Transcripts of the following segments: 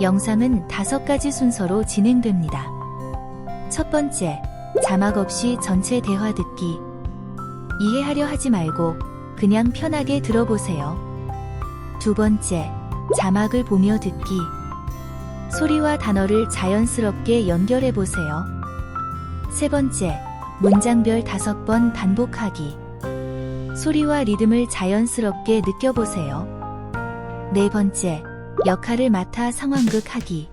영상은 5가지 순서로 진행됩니다. 첫 번째, 자막 없이 전체 대화 듣기. 이해하려 하지 말고 그냥 편하게 들어보세요. 두 번째, 자막을 보며 듣기. 소리와 단어를 자연스럽게 연결해 보세요. 세 번째, 문장별 5번 반복하기. 소리와 리듬을 자연스럽게 느껴보세요. 네 번째, 역할을 맡아 상황극 하기.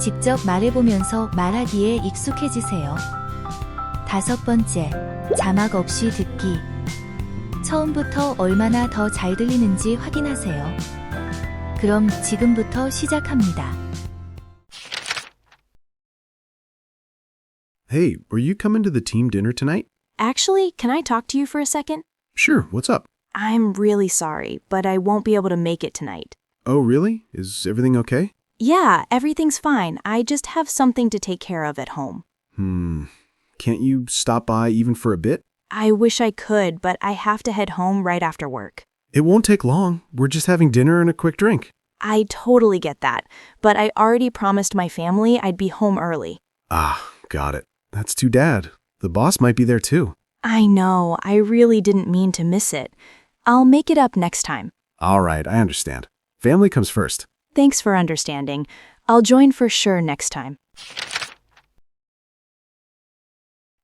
직접 말해보면서 말하기에 익숙해지세요. 다섯 번째, 자막 없이 듣기. 처음부터 얼마나 더 잘 들리는지 확인하세요. 그럼 지금부터 시작합니다. Hey, were you coming to the team dinner tonight? Actually, can I talk to you for a second? Sure, what's up? I'm really sorry, but I won't be able to make it tonight. Oh, really? Is everything okay? Yeah, everything's fine. I just have something to take care of at home. Can't you stop by even for a bit? I wish I could, but I have to head home right after work. It won't take long. We're just having dinner and a quick drink. I totally get that, but I already promised my family I'd be home early. Ah, got it. That's too bad. The boss might be there too. I know, I really didn't mean to miss it. I'll make it up next time. All right, I understand. Family comes first. Thanks for understanding. I'll join for sure next time.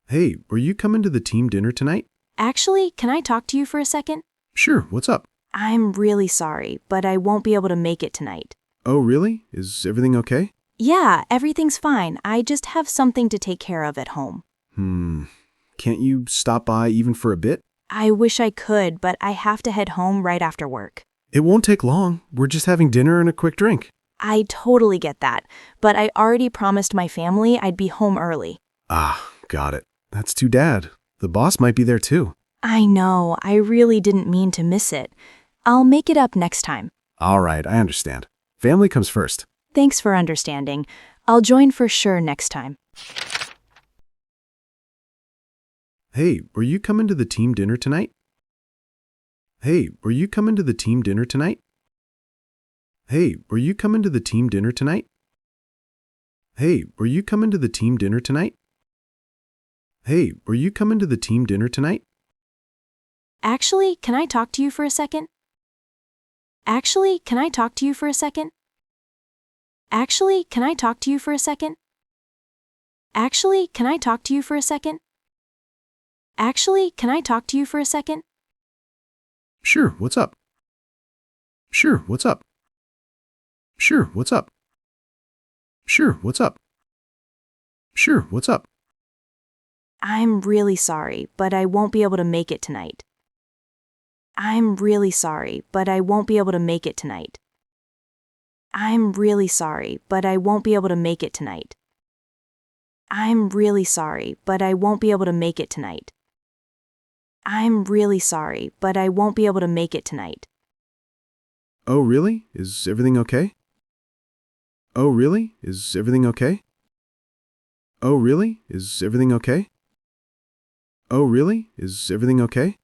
Hey, were you coming to the team dinner tonight? Actually, can I talk to you for a second? Sure, what's up? I'm really sorry, but I won't be able to make it tonight. Oh, really? Is everything okay? Yeah, everything's fine. I just have something to take care of at home. Can't you stop by even for a bit? I wish I could, but I have to head home right after work. It won't take long. We're just having dinner and a quick drink. I totally get that, but I already promised my family I'd be home early. Ah, got it. That's too bad. The boss might be there too. I know, I really didn't mean to miss it. I'll make it up next time. All right, I understand. Family comes first. Thanks for understanding. I'll join for sure next time. Hey, were you coming to the team dinner tonight? Hey, were you coming to the team dinner tonight? Hey, were you coming to the team dinner tonight? Hey, were you coming to the team dinner tonight? Hey, were you coming to the team dinner tonight? Actually, can I talk to you for a second? Actually, can I talk to you for a second? Actually, can I talk to you for a second? Actually, can I talk to you for a second? Actually, can I talk to you for a second? Sure, what's up? Sure, what's up? Sure, what's up? Sure, what's up? Sure, what's up? I'm really sorry, but I won't be able to make it tonight. I'm really sorry, but I won't be able to make it tonight. I'm really sorry, but I won't be able to make it tonight. I'm really sorry, but I won't be able to make it tonight. I'm really sorry, but I won't be able to make it tonight. Oh, really? Is everything okay? Oh, really? Is everything okay? Oh, really? Is everything okay? Oh, really? Is everything okay?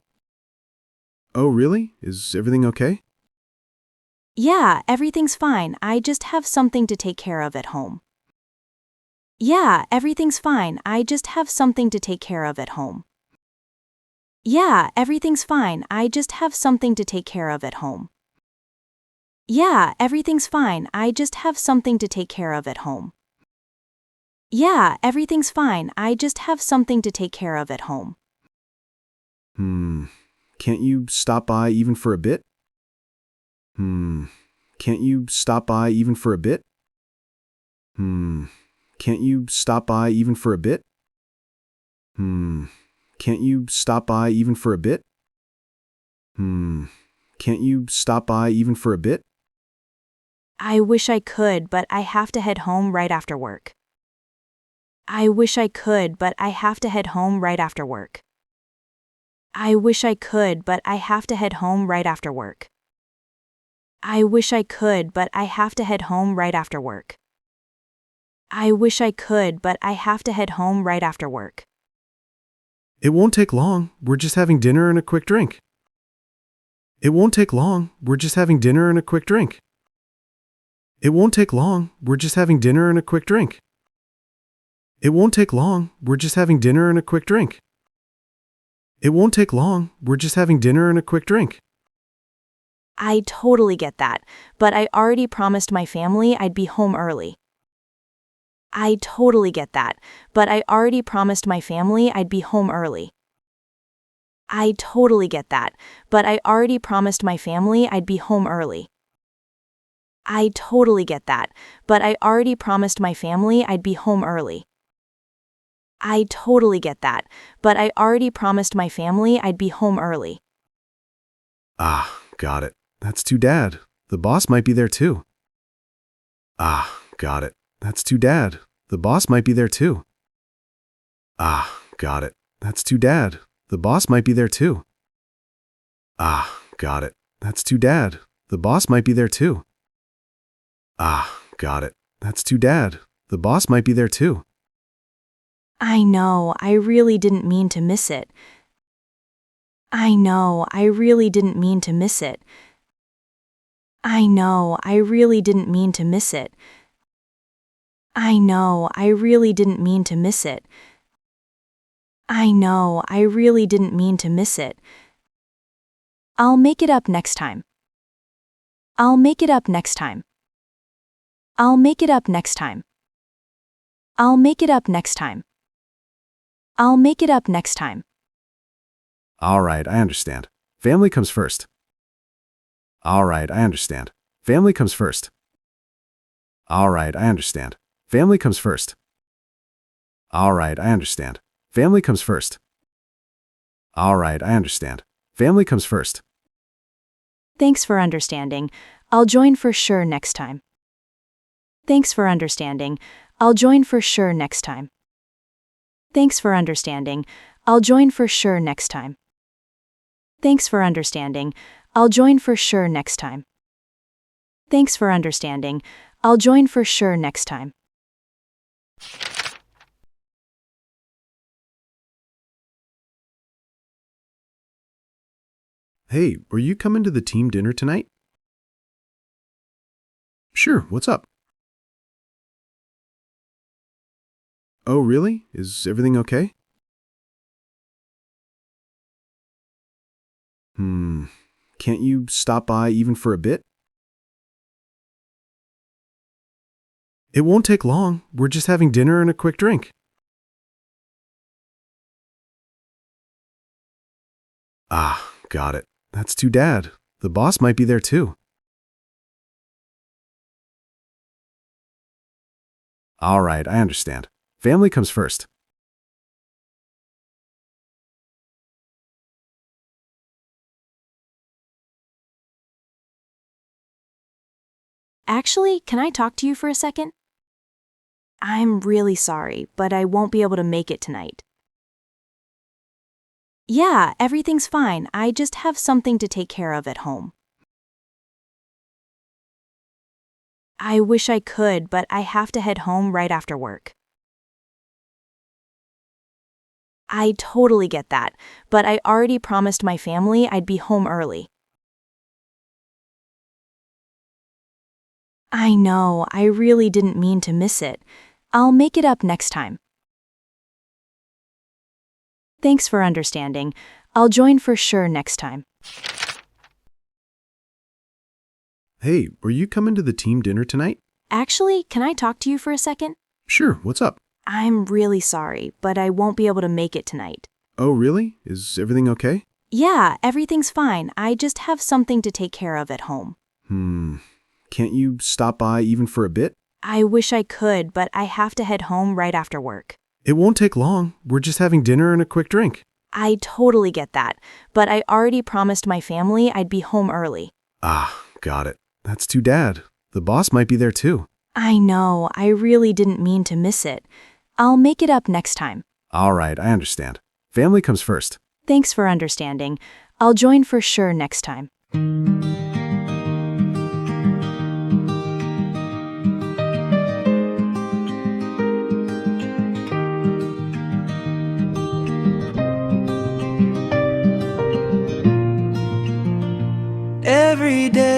Oh, really? Is everything okay? Yeah, everything's fine. I just have something to take care of at home. Yeah, everything's fine. I just have something to take care of at home. Yeah, everything's fine. I just have something to take care of at home. Yeah, everything's fine. I just have something to take care of at home. Yeah, everything's fine. I just have something to take care of at home. Can't you stop by even for a bit? Can't you stop by even for a bit? Can't you stop by even for a bit? Can't you stop by even for a bit? Can't you stop by even for a bit? I wish I could, but I have to head home right after work. I wish I could, but I have to head home right after work. I wish I could, but I have to head home right after work. I wish I could, but I have to head home right after work. I wish I could, but I have to head home right after work. It won't take long. We're just having dinner and a quick drink. It won't take long. We're just having dinner and a quick drink. It won't take long. We're just having dinner and a quick drink. It won't take long. We're just having dinner and a quick drink. It won't take long. We're just having dinner and a quick drink. I totally get that, but I already promised my family I'd be home early. I totally get that, but I already promised my family I'd be home early. I totally get that, but I already promised my family I'd be home early. I totally get that, but I already promised my family I'd be home early. I totally get that, but I already promised my family I'd be home early. Ah, got it. That's too Dad. The boss might be there too. Ah, got it. That's too Dad. The boss might be there too. Ah, got it. That's too Dad. The boss might be there too. Ah, got it. That's too Dad. The boss might be there too. Ah, got it. That's too Dad. The boss might be there too. I know, I really didn't mean to miss it. I know, I really didn't mean to miss it. I know, I really didn't mean to miss it. I know, I really didn't mean to miss it. I know, I really didn't mean to miss it. I'll make it up next time. I'll make it up next time. I'll make it up next time. I'll make it up next time. I'll make it up next time. All right, I understand. Family comes first. All right, I understand. Family comes first. All right, I understand. Family comes first. All right, I understand. Family comes first. All right, I understand. Family comes first. Thanks for understanding. I'll join for sure next time. Thanks for understanding. I'll join for sure next time. Thanks for understanding. I'll join for sure next time. Thanks for understanding. I'll join for sure next time. Thanks for understanding. I'll join for sure next time. Hey, were you coming to the team dinner tonight? Sure, what's up? Oh, really? Is everything okay? Can't you stop by even for a bit? It won't take long. We're just having dinner and a quick drink. Ah, got it. That's too Dad. The boss might be there too. All right, I understand. Family comes first. Actually, can I talk to you for a second? I'm really sorry, but I won't be able to make it tonight. Yeah, everything's fine. I just have something to take care of at home. I wish I could, but I have to head home right after work. I totally get that, but I already promised my family I'd be home early. I know, I really didn't mean to miss it. I'll make it up next time. Thanks for understanding. I'll join for sure next time. Hey, were you coming to the team dinner tonight? Actually, can I talk to you for a second? Sure, what's up? I'm really sorry, but I won't be able to make it tonight. Oh, really? Is everything okay? Yeah, everything's fine. I just have something to take care of at home. Can't you stop by even for a bit? I wish I could, but I have to head home right after work. It won't take long. We're just having dinner and a quick drink. I totally get that, but I already promised my family I'd be home early. Ah, got it. That's too Dad. The boss might be there too. I know, I really didn't mean to miss it. I'll make it up next time. All right, I understand. Family comes first. Thanks for understanding. I'll join for sure next time. Every day